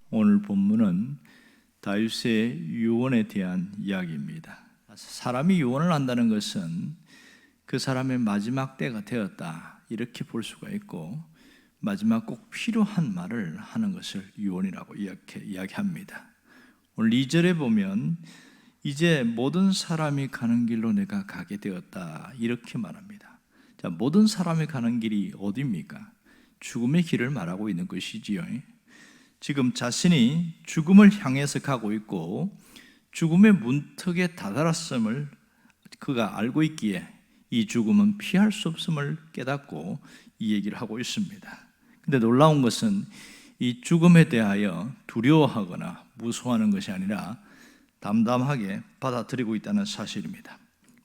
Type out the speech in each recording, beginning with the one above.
오늘 본문은 다윗의 유언에 대한 이야기입니다. 사람이 유언을 한다는 것은 그 사람의 마지막 때가 되었다 이렇게 볼 수가 있고, 마지막 꼭 필요한 말을 하는 것을 유언이라고 이야기합니다. 오늘 2절에 보면 이제 모든 사람이 가는 길로 내가 가게 되었다 이렇게 말합니다. 자, 모든 사람이 가는 길이 어디입니까? 죽음의 길을 말하고 있는 것이지요. 지금 자신이 죽음을 향해서 가고 있고 죽음의 문턱에 다다랐음을 그가 알고 있기에 이 죽음은 피할 수 없음을 깨닫고 이 얘기를 하고 있습니다. 근데 놀라운 것은 이 죽음에 대하여 두려워하거나 무서워하는 것이 아니라 담담하게 받아들이고 있다는 사실입니다.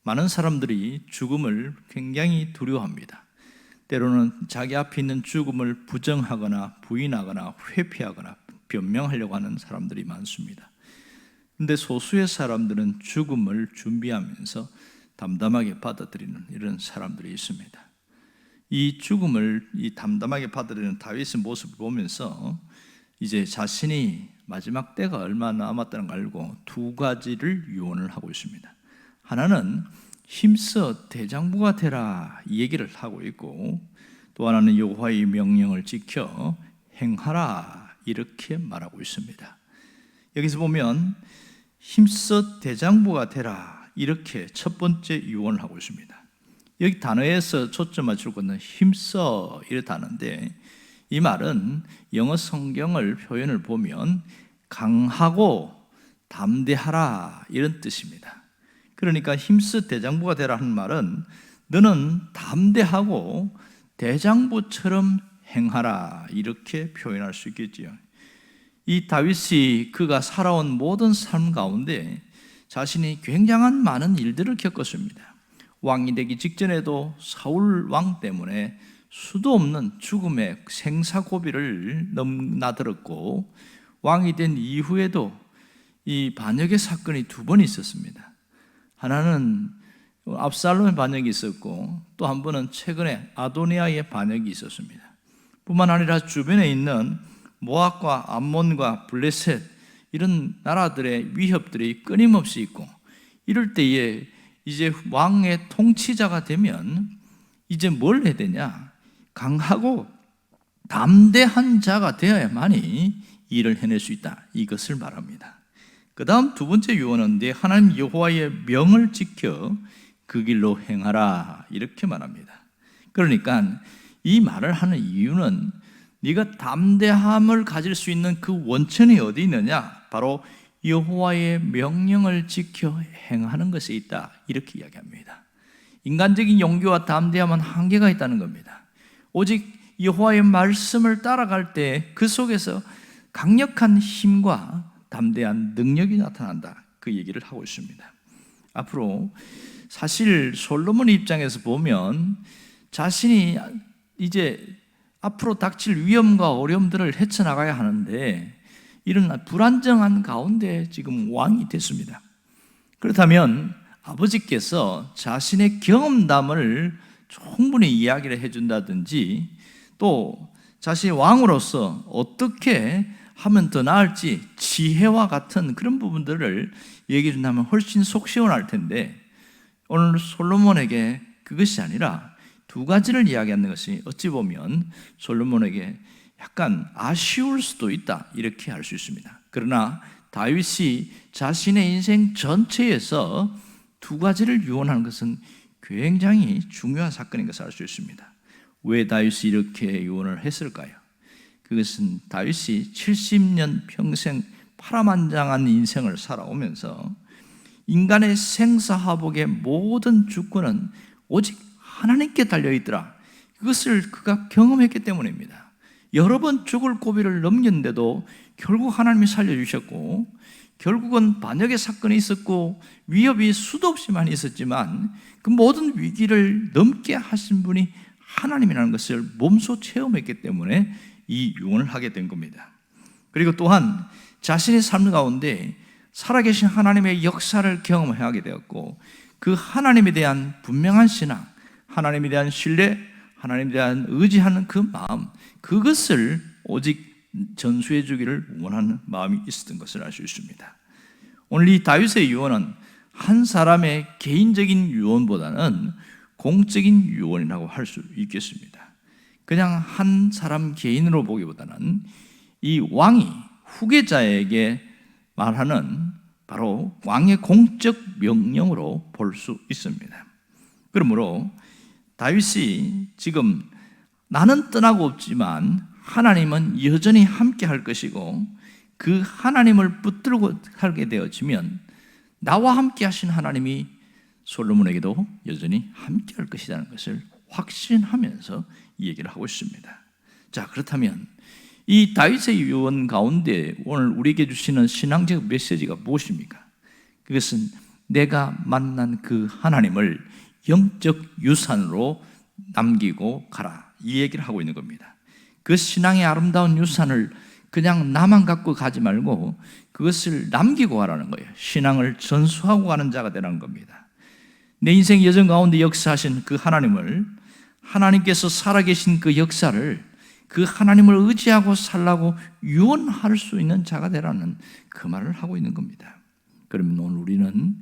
많은 사람들이 죽음을 굉장히 두려워합니다. 때로는 자기 앞에 있는 죽음을 부정하거나 부인하거나 회피하거나 변명하려고 하는 사람들이 많습니다. 그런데 소수의 사람들은 죽음을 준비하면서 담담하게 받아들이는 이런 사람들이 있습니다. 이 죽음을 담담하게 받아들이는 다윗의 모습을 보면서 이제 자신이 마지막 때가 얼마 남았다는 걸 알고 두 가지를 유언을 하고 있습니다. 하나는 힘써 대장부가 되라 이 얘기를 하고 있고, 또 하나는 여호와의 명령을 지켜 행하라 이렇게 말하고 있습니다. 여기서 보면 힘써 대장부가 되라 이렇게 첫 번째 유언을 하고 있습니다. 여기 단어에서 초점 맞출 것은 힘써 이렇다는데, 이 말은 영어 성경을 표현을 보면 강하고 담대하라 이런 뜻입니다. 그러니까 힘써 대장부가 되라 하는 말은 너는 담대하고 대장부처럼 행하라 이렇게 표현할 수 있겠지요. 이 다윗이 그가 살아온 모든 삶 가운데 자신이 굉장한 많은 일들을 겪었습니다. 왕이 되기 직전에도 사울 왕 때문에 수도 없는 죽음의 생사고비를 넘나들었고, 왕이 된 이후에도 이 반역의 사건이 두 번 있었습니다. 하나는 압살롬의 반역이 있었고, 또 한 번은 최근에 아도니아의 반역이 있었습니다. 뿐만 아니라 주변에 있는 모압과 암몬과 블레셋 이런 나라들의 위협들이 끊임없이 있고, 이럴 때에 이제 왕의 통치자가 되면 이제 뭘 해야 되냐? 강하고 담대한 자가 되어야만이 일을 해낼 수 있다 이것을 말합니다. 그 다음 두 번째 유언은 내 하나님 여호와의 명을 지켜 그 길로 행하라 이렇게 말합니다. 그러니까 이 말을 하는 이유는 네가 담대함을 가질 수 있는 그 원천이 어디 있느냐? 바로 여호와의 명령을 지켜 행하는 것에 있다 이렇게 이야기합니다. 인간적인 용기와 담대함은 한계가 있다는 겁니다. 오직 여호와의 말씀을 따라갈 때 그 속에서 강력한 힘과 담대한 능력이 나타난다 그 얘기를 하고 있습니다. 앞으로 사실 솔로몬의 입장에서 보면 자신이 이제 앞으로 닥칠 위험과 어려움들을 헤쳐나가야 하는데 이런 불안정한 가운데 지금 왕이 됐습니다. 그렇다면 아버지께서 자신의 경험담을 충분히 이야기를 해준다든지, 또 자신의 왕으로서 어떻게 하면 더 나을지 지혜와 같은 그런 부분들을 얘기해 준다면 훨씬 속 시원할 텐데, 오늘 솔로몬에게 그것이 아니라 두 가지를 이야기하는 것이 어찌 보면 솔로몬에게 약간 아쉬울 수도 있다 이렇게 할 수 있습니다. 그러나 다윗이 자신의 인생 전체에서 두 가지를 유언하는 것은 굉장히 중요한 사건인 것을 알 수 있습니다. 왜 다윗이 이렇게 유언을 했을까요? 그것은 다윗이 70년 평생 파란만장한 인생을 살아오면서 인간의 생사화복의 모든 주권은 오직 하나님께 달려있더라, 그것을 그가 경험했기 때문입니다. 여러 번 죽을 고비를 넘겼는데도 결국 하나님이 살려주셨고, 결국은 반역의 사건이 있었고 위협이 수도 없이 많이 있었지만 그 모든 위기를 넘게 하신 분이 하나님이라는 것을 몸소 체험했기 때문에 이 유언을 하게 된 겁니다. 그리고 또한 자신의 삶 가운데 살아계신 하나님의 역사를 경험하게 되었고, 그 하나님에 대한 분명한 신앙, 하나님에 대한 신뢰, 하나님에 대한 의지하는 그 마음, 그것을 오직 전수해 주기를 원하는 마음이 있었던 것을 알 수 있습니다. 오늘 이 다윗의 유언은 한 사람의 개인적인 유언보다는 공적인 유언이라고 할 수 있겠습니다. 그냥 한 사람 개인으로 보기보다는 이 왕이 후계자에게 말하는 바로 왕의 공적 명령으로 볼 수 있습니다. 그러므로 다윗이 지금 나는 떠나고 없지만 하나님은 여전히 함께 할 것이고 그 하나님을 붙들고 살게 되어지면 나와 함께 하신 하나님이 솔로몬에게도 여전히 함께 할 것이라는 것을 확신하면서 이 얘기를 하고 있습니다. 자, 그렇다면 이 다윗의 유언 가운데 오늘 우리에게 주시는 신앙적 메시지가 무엇입니까? 그것은 내가 만난 그 하나님을 영적 유산으로 남기고 가라, 이 얘기를 하고 있는 겁니다. 그 신앙의 아름다운 유산을 그냥 나만 갖고 가지 말고 그것을 남기고 가라는 거예요. 신앙을 전수하고 가는 자가 되라는 겁니다. 내 인생 여정 가운데 역사하신 그 하나님을, 하나님께서 살아계신 그 역사를, 그 하나님을 의지하고 살라고 유언할 수 있는 자가 되라는 그 말을 하고 있는 겁니다. 그러면 오늘 우리는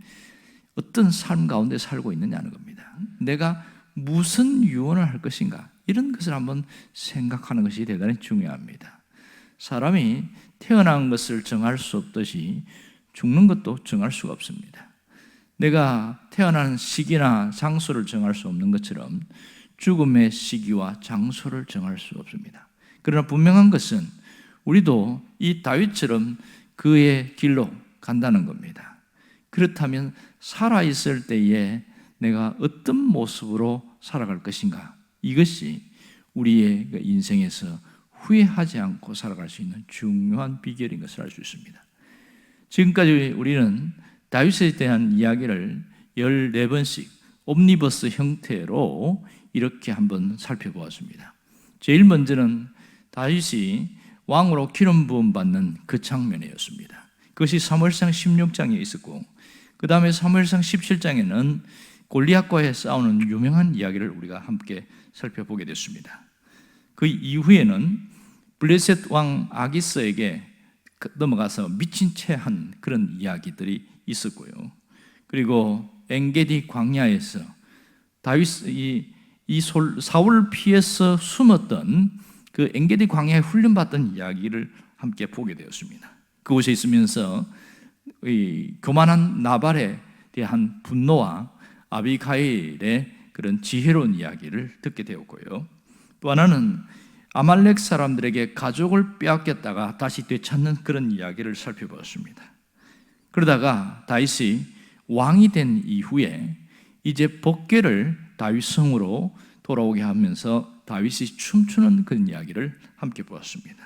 어떤 삶 가운데 살고 있느냐는 겁니다. 내가 무슨 유언을 할 것인가, 이런 것을 한번 생각하는 것이 대단히 중요합니다. 사람이 태어난 것을 정할 수 없듯이 죽는 것도 정할 수가 없습니다. 내가 태어난 시기나 장소를 정할 수 없는 것처럼 죽음의 시기와 장소를 정할 수 없습니다. 그러나 분명한 것은 우리도 이 다윗처럼 그의 길로 간다는 겁니다. 그렇다면 살아있을 때에 내가 어떤 모습으로 살아갈 것인가, 이것이 우리의 인생에서 후회하지 않고 살아갈 수 있는 중요한 비결인 것을 알 수 있습니다. 지금까지 우리는 다윗에 대한 이야기를 14번씩 옴니버스 형태로 이렇게 한번 살펴보았습니다. 제일 먼저는 다윗이 왕으로 기름 부음 받는 그 장면이었습니다. 그것이 사무엘상 16장에 있었고, 그 다음에 사무엘상 17장에는 골리앗과의 싸우는 유명한 이야기를 우리가 함께 살펴보게 됐습니다. 그 이후에는 블레셋 왕 아기스에게 넘어가서 미친 채 한 그런 이야기들이 있었고요. 그리고 엔게디 광야에서 다윗이 사울 피해서 숨었던 그 엔게디 광야에 훈련받던 이야기를 함께 보게 되었습니다. 그곳에 있으면서 이 교만한 나발에 대한 분노와 아비가일의 그런 지혜로운 이야기를 듣게 되었고요. 또 하나는 아말렉 사람들에게 가족을 빼앗겼다가 다시 되찾는 그런 이야기를 살펴보았습니다. 그러다가 다윗이 왕이 된 이후에 이제 법궤를 다윗 성으로 돌아오게 하면서 다윗이 춤추는 그런 이야기를 함께 보았습니다.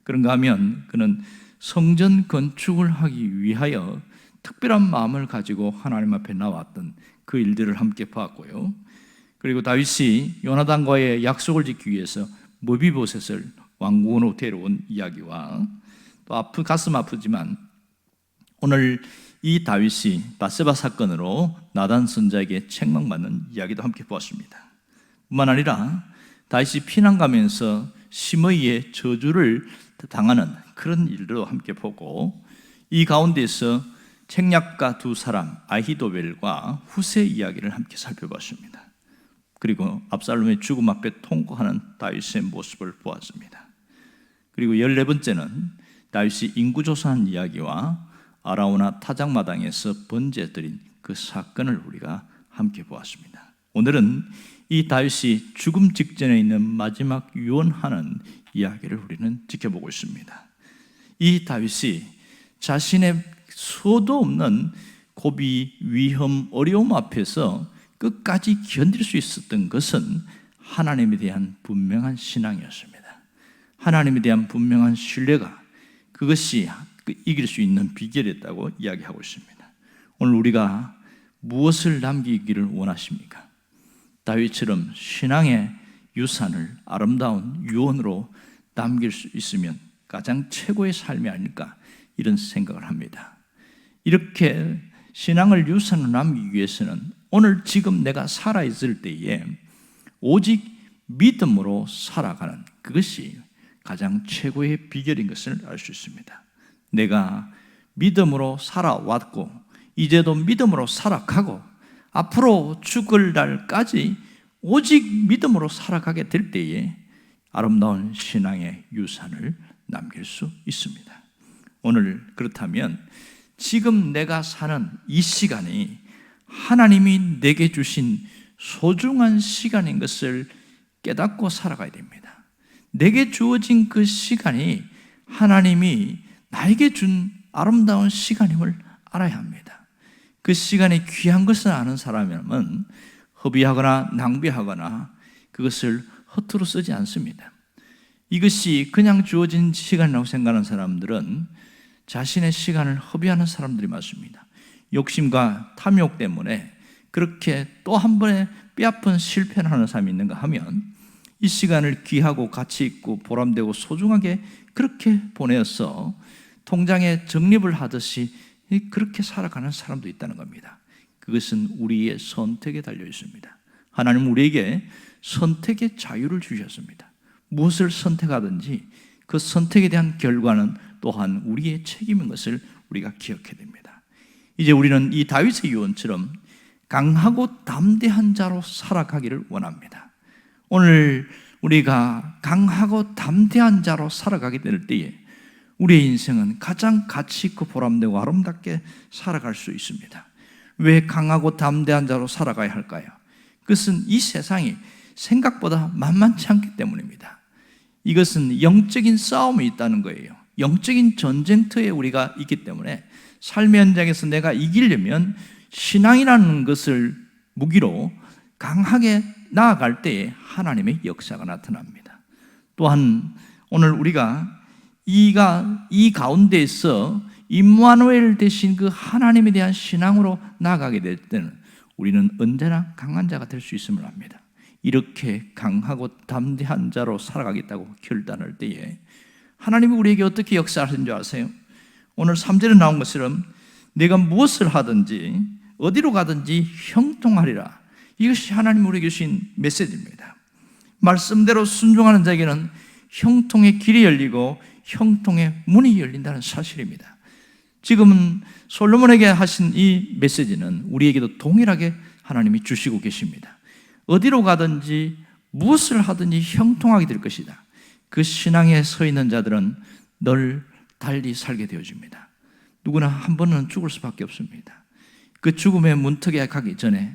그런가 하면 그는 성전 건축을 하기 위하여 특별한 마음을 가지고 하나님 앞에 나왔던 그 일들을 함께 봤고요. 그리고 다윗이 요나단과의 약속을 지키기 위해서 모비보셋을 왕궁으로 데려온 이야기와 또 가슴 아프지만 오늘 이 다윗이 바세바 사건으로 나단 선자에게 책망받는 이야기도 함께 보았습니다. 뿐만 아니라 다윗이 피난 가면서 심의의 저주를 당하는 그런 일도 함께 보고, 이 가운데서 책략가 두 사람 아히도벨과 후세 이야기를 함께 살펴봤습니다. 그리고 압살롬의 죽음 앞에 통곡하는 다윗의 모습을 보았습니다. 그리고 14번째는 다윗이 인구조사한 이야기와 아라우나 타작마당에서 번제드린 그 사건을 우리가 함께 보았습니다. 오늘은 이 다윗이 죽음 직전에 있는 마지막 유언하는 이야기를 우리는 지켜보고 있습니다. 이 다윗이 자신의 수도 없는 고비, 위험, 어려움 앞에서 끝까지 견딜 수 있었던 것은 하나님에 대한 분명한 신앙이었습니다. 하나님에 대한 분명한 신뢰가 그것이 이길 수 있는 비결이었다고 이야기하고 있습니다. 오늘 우리가 무엇을 남기기를 원하십니까? 다윗처럼 신앙의 유산을 아름다운 유언으로 남길 수 있으면 가장 최고의 삶이 아닐까, 이런 생각을 합니다. 이렇게 신앙을 유산으로 남기기 위해서는 오늘 지금 내가 살아있을 때에 오직 믿음으로 살아가는, 그것이 가장 최고의 비결인 것을 알 수 있습니다. 내가 믿음으로 살아왔고 이제도 믿음으로 살아가고 앞으로 죽을 날까지 오직 믿음으로 살아가게 될 때에 아름다운 신앙의 유산을 남길 수 있습니다. 오늘 그렇다면 지금 내가 사는 이 시간이 하나님이 내게 주신 소중한 시간인 것을 깨닫고 살아가야 됩니다. 내게 주어진 그 시간이 하나님이 나에게 준 아름다운 시간임을 알아야 합니다. 그 시간이 귀한 것을 아는 사람이라면 허비하거나 낭비하거나 그것을 허투루 쓰지 않습니다. 이것이 그냥 주어진 시간이라고 생각하는 사람들은 자신의 시간을 허비하는 사람들이 많습니다. 욕심과 탐욕 때문에 그렇게 또 한 번에 뼈아픈 실패를 하는 사람이 있는가 하면 이 시간을 귀하고 가치 있고 보람되고 소중하게 그렇게 보내어서 통장에 적립을 하듯이 그렇게 살아가는 사람도 있다는 겁니다. 그것은 우리의 선택에 달려 있습니다. 하나님은 우리에게 선택의 자유를 주셨습니다. 무엇을 선택하든지 그 선택에 대한 결과는 또한 우리의 책임인 것을 우리가 기억해야 됩니다. 이제 우리는 이 다윗의 유언처럼 강하고 담대한 자로 살아가기를 원합니다. 오늘 우리가 강하고 담대한 자로 살아가게 될 때에 우리의 인생은 가장 가치 있고 보람되고 아름답게 살아갈 수 있습니다. 왜 강하고 담대한 자로 살아가야 할까요? 그것은 이 세상이 생각보다 만만치 않기 때문입니다. 이것은 영적인 싸움이 있다는 거예요. 영적인 전쟁터에 우리가 있기 때문에 삶의 현장에서 내가 이기려면 신앙이라는 것을 무기로 강하게 나아갈 때에 하나님의 역사가 나타납니다. 또한 오늘 우리가 이 가운데에서 임마누엘 되신 그 하나님에 대한 신앙으로 나아가게 될 때는 우리는 언제나 강한 자가 될 수 있음을 압니다. 이렇게 강하고 담대한 자로 살아가겠다고 결단할 때에 하나님이 우리에게 어떻게 역사하시는 줄 아세요? 오늘 3절에 나온 것처럼 내가 무엇을 하든지 어디로 가든지 형통하리라. 이것이 하나님이 우리에게 주신 메시지입니다. 말씀대로 순종하는 자에게는 형통의 길이 열리고 형통의 문이 열린다는 사실입니다. 지금은 솔로몬에게 하신 이 메시지는 우리에게도 동일하게 하나님이 주시고 계십니다. 어디로 가든지 무엇을 하든지 형통하게 될 것이다. 그 신앙에 서 있는 자들은 늘 달리 살게 되어집니다. 누구나 한 번은 죽을 수밖에 없습니다. 그 죽음의 문턱에 가기 전에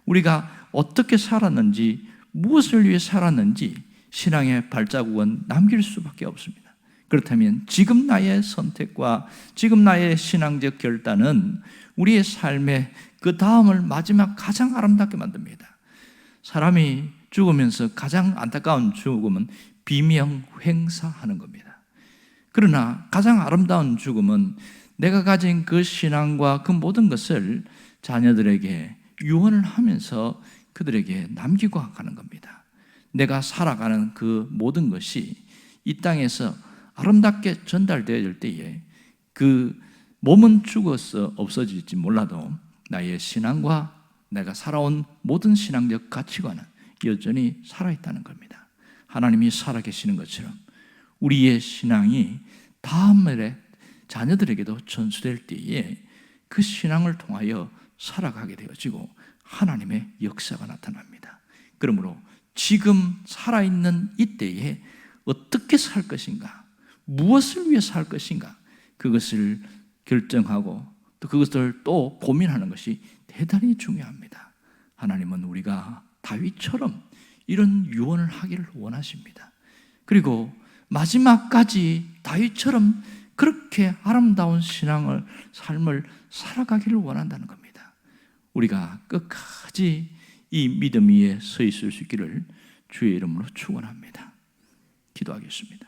우리가 어떻게 살았는지 무엇을 위해 살았는지 신앙의 발자국은 남길 수밖에 없습니다. 그렇다면 지금 나의 선택과 지금 나의 신앙적 결단은 우리의 삶의 그 다음을 마지막 가장 아름답게 만듭니다. 사람이 죽으면서 가장 안타까운 죽음은 비명횡사하는 겁니다. 그러나 가장 아름다운 죽음은 내가 가진 그 신앙과 그 모든 것을 자녀들에게 유언을 하면서 그들에게 남기고 가는 겁니다. 내가 살아가는 그 모든 것이 이 땅에서 아름답게 전달되어질 때에 그 몸은 죽어서 없어질지 몰라도 나의 신앙과 내가 살아온 모든 신앙적 가치관은 여전히 살아있다는 겁니다. 하나님이 살아계시는 것처럼 우리의 신앙이 다음날에 자녀들에게도 전수될 때에 그 신앙을 통하여 살아가게 되어지고 하나님의 역사가 나타납니다. 그러므로 지금 살아있는 이때에 어떻게 살 것인가, 무엇을 위해 살 것인가, 그것을 결정하고 또 그것을 또 고민하는 것이 대단히 중요합니다. 하나님은 우리가 다윗처럼 이런 유언을 하기를 원하십니다. 그리고 마지막까지 다윗처럼 그렇게 아름다운 삶을 살아가기를 원한다는 겁니다. 우리가 끝까지 이 믿음 위에 서 있을 수 있기를 주의 이름으로 축원합니다. 기도하겠습니다.